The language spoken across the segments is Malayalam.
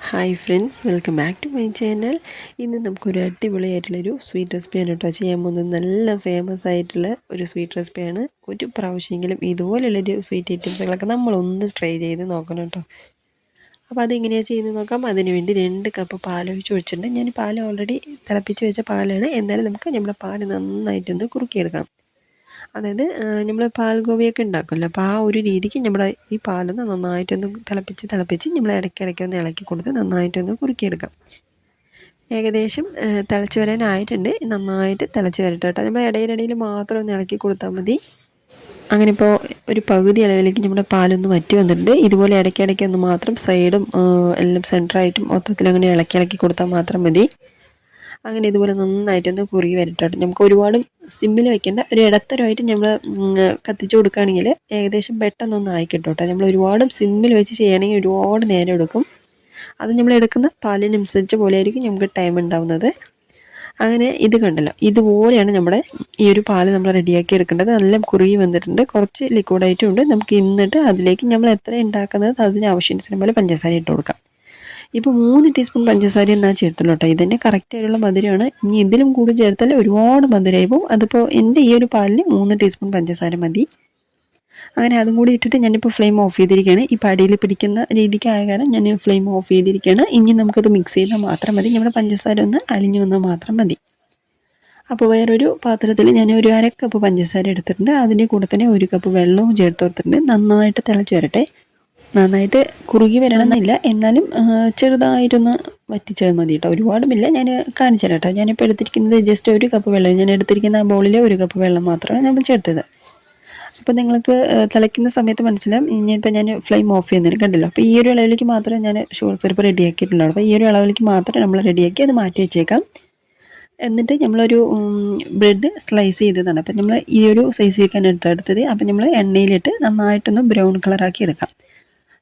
Hi friends, welcome back to my channel. ഇന്ന് നമുക്കൊരു അടിപൊളിയായിട്ടുള്ളൊരു സ്വീറ്റ് റെസിപ്പിയാണ് കേട്ടോ ചെയ്യാൻ പോകുന്നത്. നല്ല ഫേമസ് ആയിട്ടുള്ള ഒരു സ്വീറ്റ് റെസിപ്പിയാണ്. ഒരു പ്രാവശ്യമെങ്കിലും ഇതുപോലുള്ളൊരു സ്വീറ്റ് ഐറ്റംസുകളൊക്കെ നമ്മളൊന്ന് ട്രൈ ചെയ്ത് നോക്കണം കേട്ടോ. അപ്പോൾ അതെങ്ങനെയാണ് ചെയ്യുന്നത് നോക്കാം. അതിന് വേണ്ടി 2 കപ്പ് പാലൊഴിച്ച് ഒഴിച്ചിട്ടുണ്ട്. ഞാൻ പാൽ ഓൾറെഡി തിളപ്പിച്ച് വെച്ച പാലാണ്. എന്നാലും നമുക്ക് നമ്മുടെ പാൽ നന്നായിട്ടൊന്ന് കുറുക്കിയെടുക്കണം. അതായത് നമ്മൾ പാൽഗോവയൊക്കെ ഉണ്ടാക്കുമല്ലോ, അപ്പോൾ ആ ഒരു രീതിക്ക് നമ്മുടെ ഈ പാലൊന്ന് നന്നായിട്ടൊന്ന് തിളപ്പിച്ച് നമ്മൾ ഇടയ്ക്കിടയ്ക്ക് ഇളക്കി കൊടുത്ത് നന്നായിട്ടൊന്ന് കുറുക്കിയെടുക്കാം. ഏകദേശം തിളച്ച് വരാനായിട്ടുണ്ട്. നന്നായിട്ട് തിളച്ച് വരട്ടെ കേട്ടോ. നമ്മൾ ഇടയിലിടയിൽ മാത്രം ഒന്ന് ഇളക്കി കൊടുത്താൽ മതി. അങ്ങനെ ഇപ്പോൾ ഒരു പകുതി അളവിലേക്ക് നമ്മുടെ പാലൊന്ന് വറ്റി വന്നിട്ടുണ്ട്. ഇതുപോലെ ഇടയ്ക്കിടയ്ക്ക് ഒന്ന് മാത്രം സൈഡും എല്ലാം സെൻറ്ററായിട്ടും മൊത്തത്തിൽ അങ്ങനെ ഇളക്കി കൊടുത്താൽ മാത്രം മതി. അങ്ങനെ ഇതുപോലെ നന്നായിട്ടൊന്ന് കുറുകി വരട്ടെ. നമുക്ക് ഒരുപാട് സിമ്മിൽ വെക്കേണ്ട, ഒരു ഇടത്തരമായിട്ട് നമ്മൾ കത്തിച്ച് കൊടുക്കുകയാണെങ്കിൽ ഏകദേശം പെട്ടെന്നൊന്ന് ആയി കിട്ടും കേട്ടോ. നമ്മൾ ഒരുപാട് സിമ്മിൽ വെച്ച് ചെയ്യണമെങ്കിൽ ഒരുപാട് നേരം എടുക്കും. അത് നമ്മൾ എടുക്കുന്ന പാലിനനുസരിച്ച് പോലെ ആയിരിക്കും നമുക്ക് ടൈം ഉണ്ടാവുന്നത്. അങ്ങനെ ഇത് കണ്ടല്ലോ, ഇതുപോലെയാണ് നമ്മുടെ ഈ ഒരു പാല് നമ്മൾ റെഡിയാക്കി എടുക്കേണ്ടത്. നല്ല കുറുകി വന്നിട്ടുണ്ട്, കുറച്ച് ലിക്വിഡായിട്ടും ഉണ്ട്. നമുക്ക് എന്നിട്ട് അതിലേക്ക് നമ്മൾ എത്ര ഉണ്ടാക്കുന്നത് അതിന് ആവശ്യത്തിന് പോലെ പഞ്ചസാര ഇട്ട് കൊടുക്കാം. ഇപ്പോൾ 3 ടീസ്പൂൺ പഞ്ചസാര എന്നാൽ ചേർത്തുള്ളൂ കേട്ടോ. ഇതന്നെ കറക്റ്റായിട്ടുള്ള മധുരമാണ്. ഇനി ഇതിലും കൂടി ചേർത്താൽ ഒരുപാട് മധുരമായി പോകും. അതിപ്പോൾ എൻ്റെ ഈ ഒരു പാലിന് 3 ടീസ്പൂൺ പഞ്ചസാര മതി. അങ്ങനെ അതും കൂടി ഇട്ടിട്ട് ഞാനിപ്പോൾ ഫ്ലെയിം ഓഫ് ചെയ്തിരിക്കുകയാണ്. ഈ പടിയിൽ പിടിക്കുന്ന രീതിക്കായ കാരണം ഞാൻ ഫ്ലെയിം ഓഫ് ചെയ്തിരിക്കുകയാണ്. ഇനി നമുക്കത് മിക്സ് ചെയ്താൽ മാത്രം മതി. നമ്മുടെ പഞ്ചസാര ഒന്ന് അലിഞ്ഞു വന്നാൽ മാത്രം മതി. അപ്പോൾ വേറൊരു പാത്രത്തിൽ ഞാൻ ഒരു 1/2 കപ്പ് പഞ്ചസാര എടുത്തിട്ടുണ്ട്. അതിൻ്റെ കൂടെ തന്നെ 1 കപ്പ് വെള്ളവും ചേർത്ത് കൊടുത്തിട്ടുണ്ട്. നന്നായിട്ട് തിളച്ച് വരട്ടെ. നന്നായിട്ട് കുറുകി വരണമെന്നില്ല, എന്നാലും ചെറുതായിട്ടൊന്ന് വറ്റിച്ചാൽ മതി കേട്ടോ. ഒരുപാടുമില്ല. ഞാൻ കാണിച്ചു തരാം കേട്ടോ. ഞാനിപ്പോൾ എടുത്തിരിക്കുന്നത് ജസ്റ്റ് 1 കപ്പ് വെള്ളം. ഞാൻ എടുത്തിരിക്കുന്ന ആ ബൗളിൽ 1 കപ്പ് വെള്ളം മാത്രമാണ് നമ്മൾ ചേർത്തത്. അപ്പോൾ നിങ്ങൾക്ക് തിളയ്ക്കുന്ന സമയത്ത് മനസ്സിലാവും. ഇനിയിപ്പോൾ ഞാൻ ഫ്ലെയിം ഓഫ് ചെയ്യുന്നതിന് കണ്ടല്ലോ. അപ്പോൾ ഈ ഒരു അളവിലേക്ക് മാത്രമേ ഞാൻ ഷുഗർ സിറപ്പ് റെഡിയാക്കിയിട്ടുള്ളൂ. അപ്പോൾ ഈ ഒരു അളവിലേക്ക് മാത്രമേ നമ്മൾ റെഡിയാക്കി അത് മാറ്റി വെച്ചേക്കാം. എന്നിട്ട് നമ്മളൊരു ബ്രെഡ് സ്ലൈസ് ചെയ്തതാണ്. അപ്പം നമ്മൾ ഈ ഒരു സൈസിലേക്കാണ് എടുത്തത്. അപ്പം നമ്മൾ എണ്ണയിലിട്ട് നന്നായിട്ടൊന്ന് ബ്രൗൺ കളറാക്കി എടുക്കാം.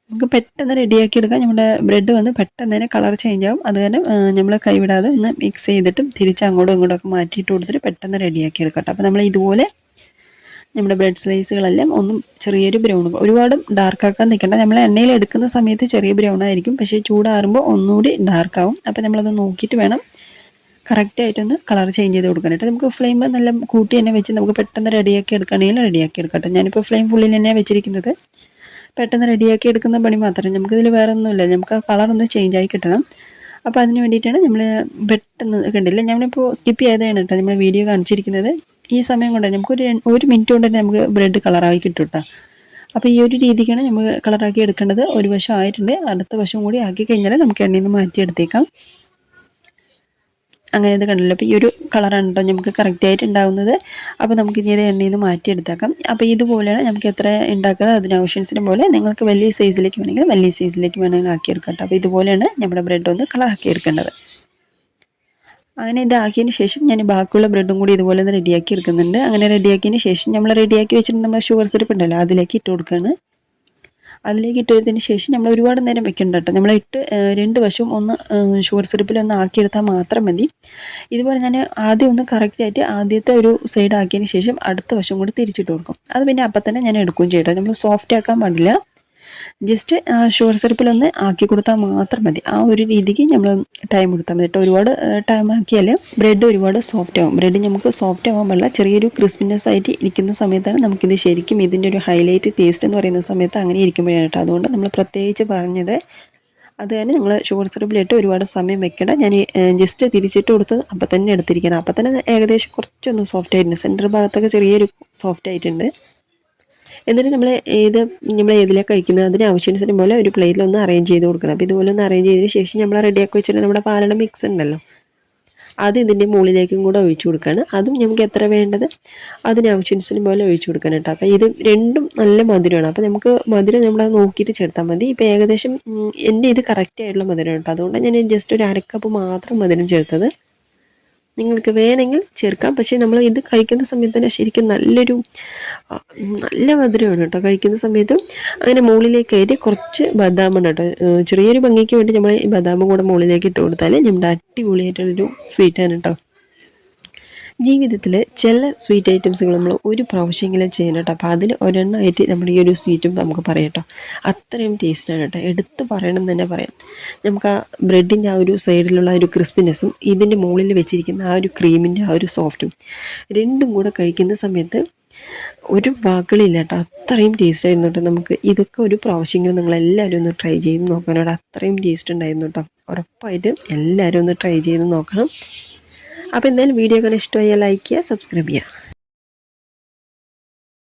നമുക്ക് പെട്ടെന്ന് റെഡിയാക്കി എടുക്കാം. നമ്മുടെ ബ്രെഡ് വന്ന് പെട്ടെന്ന് തന്നെ കളർ ചേഞ്ച് ആവും. അത് കാരണം നമ്മൾ കൈവിടാതെ ഒന്ന് മിക്സ് ചെയ്തിട്ടും തിരിച്ച് അങ്ങോട്ടും ഇങ്ങോട്ടൊക്കെ മാറ്റിയിട്ട് കൊടുത്തിട്ട് പെട്ടെന്ന് റെഡിയാക്കി എടുക്കാം. അപ്പോൾ നമ്മൾ ഇതുപോലെ നമ്മുടെ ബ്രെഡ് സ്ലൈസുകളെല്ലാം ഒന്നും ചെറിയൊരു ബ്രൗൺ, ഒരുപാട് ഡാർക്കാക്കാൻ നിൽക്കേണ്ട. നമ്മൾ എണ്ണയിൽ എടുക്കുന്ന സമയത്ത് ചെറിയ ബ്രൗൺ ആയിരിക്കും, പക്ഷേ ചൂടാറുമ്പോൾ ഒന്നുകൂടി ഡാർക്കാവും. അപ്പോൾ നമ്മളത് നോക്കിയിട്ട് വേണം കറക്റ്റായിട്ടൊന്ന് കളർ ചേഞ്ച് ചെയ്ത് കൊടുക്കാനായിട്ട്. നമുക്ക് ഫ്ലെയിം നല്ല കൂട്ടി തന്നെ വെച്ച് നമുക്ക് പെട്ടെന്ന് റെഡിയാക്കി എടുക്കുകയാണെങ്കിൽ റെഡിയാക്കി എടുക്കട്ടെ. ഞാനിപ്പോൾ ഫ്ലെയിം ഫുള്ളിൽ തന്നെയാണ് വെച്ചിരിക്കുന്നത്. പെട്ടെന്ന് റെഡിയാക്കി എടുക്കുന്ന പണി മാത്രമേ. നമുക്കിതിൽ വേറെ ഒന്നുമില്ല. നമുക്ക് ആ കളറൊന്ന് ചേഞ്ച് ആയി കിട്ടണം. അപ്പോൾ അതിന് വേണ്ടിയിട്ടാണ് നമ്മൾ പെട്ടെന്ന് കണ്ടില്ല, ഞാനിപ്പോൾ സ്കിപ്പ് ചെയ്തതാണ് കേട്ടോ നമ്മൾ വീഡിയോ കാണിച്ചിരിക്കുന്നത്. ഈ സമയം കൊണ്ട് നമുക്കൊരു 1 മിനിറ്റ് കൊണ്ട് തന്നെ നമുക്ക് ബ്രെഡ് കളറാക്കി കിട്ടും കേട്ടോ. അപ്പോൾ ഈ ഒരു രീതിക്കാണ് നമ്മൾ കളറാക്കി എടുക്കേണ്ടത്. ഒരു വശം ആയിട്ടുണ്ട്, അടുത്ത വശം കൂടി ആക്കി കഴിഞ്ഞാൽ നമുക്ക് എണ്ണയിൽ നിന്ന് മാറ്റിയെടുത്തേക്കാം. അങ്ങനെ ഇത് കണ്ടല്ലോ. അപ്പോൾ ഈ ഒരു കളറാണ് കേട്ടോ നമുക്ക് കറക്റ്റായിട്ട് ഉണ്ടാകുന്നത്. അപ്പോൾ നമുക്ക് ഇനി ഇത് എണ്ണയിൽ നിന്ന് മാറ്റിയെടുത്തേക്കാം. അപ്പോൾ ഇതുപോലെയാണ് നമുക്ക് എത്ര ഉണ്ടാക്കുന്നത് അതിന് ആവശ്യത്തിന് പോലെ. നിങ്ങൾക്ക് വലിയ സൈസിലേക്ക് വേണമെങ്കിൽ വലിയ സൈസിലേക്ക് വേണമെങ്കിൽ ആക്കിയെടുക്കാം കേട്ടോ. അപ്പോൾ ഇതുപോലെയാണ് നമ്മുടെ ബ്രെഡ് ഒന്ന് കളറാക്കി എടുക്കേണ്ടത്. അങ്ങനെ ഇതാക്കിയതിന് ശേഷം ഞാൻ ബാക്കിയുള്ള ബ്രെഡും കൂടി ഇതുപോലെ ഒന്ന് റെഡിയാക്കി എടുക്കുന്നുണ്ട്. അങ്ങനെ റെഡിയാക്കിയതിന് ശേഷം നമ്മൾ റെഡിയാക്കി വെച്ചിട്ട് നമ്മൾ ഷുഗർ സിറപ്പ് ഉണ്ടല്ലോ അതിലേക്ക് ഇട്ട് കൊടുക്കുകയാണ്. അതിലേക്ക് ഇട്ടതിന് ശേഷം നമ്മൾ ഒരുപാട് നേരം വെക്കണ്ട കേട്ടോ. നമ്മൾ 2 വശവും ഒന്ന് ഷുഗർ സിറപ്പിൽ ഒന്ന് ആക്കിയെടുത്താൽ മാത്രം മതി. ഇതുപോലെ ഞാൻ ആദ്യം ഒന്ന് കറക്റ്റായിട്ട് ആദ്യത്തെ ഒരു സൈഡ് ആക്കിയതിന് ശേഷം അടുത്ത വശം കൂടി തിരിച്ചിട്ട് കൊടുക്കും. അത് പിന്നെ അപ്പം തന്നെ ഞാൻ എടുക്കുകയും ചെയ്യട്ടോ. നമ്മൾ സോഫ്റ്റ് ആക്കാൻ പാടില്ല. ജസ്റ്റ് ഷുഗർ സിറപ്പിലൊന്ന് ആക്കി കൊടുത്താൽ മാത്രം മതി. ആ ഒരു രീതിക്ക് നമ്മൾ ടൈം കൊടുത്താൽ മതി കേട്ടോ. ഒരുപാട് ടൈം ആക്കിയാൽ ബ്രെഡ് ഒരുപാട് സോഫ്റ്റ് ആവും. ബ്രെഡ് നമുക്ക് സോഫ്റ്റ് ആവാൻ പാടില്ല. ചെറിയൊരു ക്രിസ്പിനെസ് ആയിട്ട് ഇരിക്കുന്ന സമയത്താണ് നമുക്കിത് ശരിക്കും ഇതിൻ്റെ ഒരു ഹൈലൈറ്റ് ടേസ്റ്റ് എന്ന് പറയുന്ന സമയത്ത് അങ്ങനെ ഇരിക്കുമ്പോഴാണ് കേട്ടോ. അതുകൊണ്ട് നമ്മൾ പ്രത്യേകിച്ച് പറഞ്ഞത്. അത് തന്നെ നിങ്ങൾ ഷുഗർ സിറപ്പിലിട്ട് ഒരുപാട് സമയം വെക്കേണ്ട. ഞാൻ ജസ്റ്റ് തിരിച്ചിട്ട് കൊടുത്ത് അപ്പം തന്നെ എടുത്തിരിക്കണം. അപ്പം തന്നെ ഏകദേശം കുറച്ചൊന്ന് സോഫ്റ്റ് ആയിട്ടുണ്ട്. സെൻറ്റർ ഭാഗത്തൊക്കെ ചെറിയൊരു സോഫ്റ്റ് ആയിട്ടുണ്ട്. എന്നിട്ട് നമ്മൾ ഏതിലാണ് കഴിക്കുന്നത് അതിന് ആവശ്യത്തിന് പോലെ ഒരു പ്ലേറ്റിലൊന്ന് അറേഞ്ച് ചെയ്ത് കൊടുക്കണം. അപ്പോൾ ഇതുപോലെ ഒന്ന് അറേഞ്ച് ചെയ്തതിന് ശേഷം നമ്മൾ റെഡിയാക്കി വെച്ചിട്ട് നമ്മുടെ പാലട മിക്സ് ഉണ്ടല്ലോ അത് ഇതിൻ്റെ മുകളിലേക്കും കൂടെ ഒഴിച്ചു കൊടുക്കുകയാണ്. അതും നമുക്ക് എത്ര വേണ്ടത് അതിന് ആവശ്യത്തിന് പോലെ ഒഴിച്ചു കൊടുക്കാൻ കേട്ടോ. അപ്പോൾ ഇത് രണ്ടും നല്ല മധുരമാണ്. അപ്പോൾ നമുക്ക് മധുരം നമ്മളത് നോക്കിയിട്ട് ചേർത്താൽ മതി. ഇപ്പോൾ ഏകദേശം എൻ്റെ ഇത് കറക്റ്റായിട്ടുള്ള മധുരം കേട്ടോ. അതുകൊണ്ട് ഞാൻ ജസ്റ്റ് ഒരു 1/2 കപ്പ് മാത്രം മധുരം ചേർത്തത്. നിങ്ങൾക്ക് വേണമെങ്കിൽ ചേർക്കാം, പക്ഷേ നമ്മൾ ഇത് കഴിക്കുന്ന സമയത്ത് തന്നെ ശരിക്കും നല്ല മധുരമാണ് കേട്ടോ കഴിക്കുന്ന സമയത്ത്. അങ്ങനെ മുകളിലേക്കായിട്ട് കുറച്ച് ബദാമാണ് കേട്ടോ. ചെറിയൊരു ഭംഗിക്ക് വേണ്ടി നമ്മൾ ഈ ബദാമും കൂടെ മുകളിലേക്ക് ഇട്ട് കൊടുത്താൽ നമ്മുടെ അടിപൊളിയായിട്ടുള്ളൊരു സ്വീറ്റാണ് കേട്ടോ. ജീവിതത്തിൽ ചില സ്വീറ്റ് ഐറ്റംസുകൾ നമ്മൾ ഒരു പ്രാവശ്യമെങ്കിലും ചെയ്യണം കേട്ടോ. അപ്പോൾ അതിൽ ഒരെണ്ണമായിട്ട് നമ്മുടെ ഈ ഒരു സ്വീറ്റും നമുക്ക് പറയാം കേട്ടോ. അത്രയും ടേസ്റ്റാണ് കേട്ടോ, എടുത്ത് പറയണം എന്ന് തന്നെ പറയാം. നമുക്ക് ആ ബ്രെഡിൻ്റെ ആ ഒരു സൈഡിലുള്ള ഒരു ക്രിസ്പിനെസ്സും ഇതിൻ്റെ മുകളിൽ വെച്ചിരിക്കുന്ന ആ ഒരു ക്രീമിൻ്റെ ആ ഒരു സോഫ്റ്റും രണ്ടും കൂടെ കഴിക്കുന്ന സമയത്ത് ഒരു വാക്കുകളില്ല കേട്ടോ, അത്രയും ടേസ്റ്റ് ആയിരുന്നു കേട്ടോ. നമുക്ക് ഇതൊക്കെ ഒരു പ്രാവശ്യമെങ്കിലും നിങ്ങളെല്ലാവരും ഒന്ന് ട്രൈ ചെയ്ത് നോക്കണം കേട്ടോ. അത്രയും ടേസ്റ്റ് ഉണ്ടായിരുന്നു കേട്ടോ. ഉറപ്പായിട്ട് എല്ലാവരും ഒന്ന് ട്രൈ ചെയ്ത് നോക്കണം. അപ്പോൾ എന്തായാലും വീഡിയോ കാണാൻ ഇഷ്ടമായാൽ ലൈക്ക് ചെയ്യുക, സബ്സ്ക്രൈബ് ചെയ്യുക.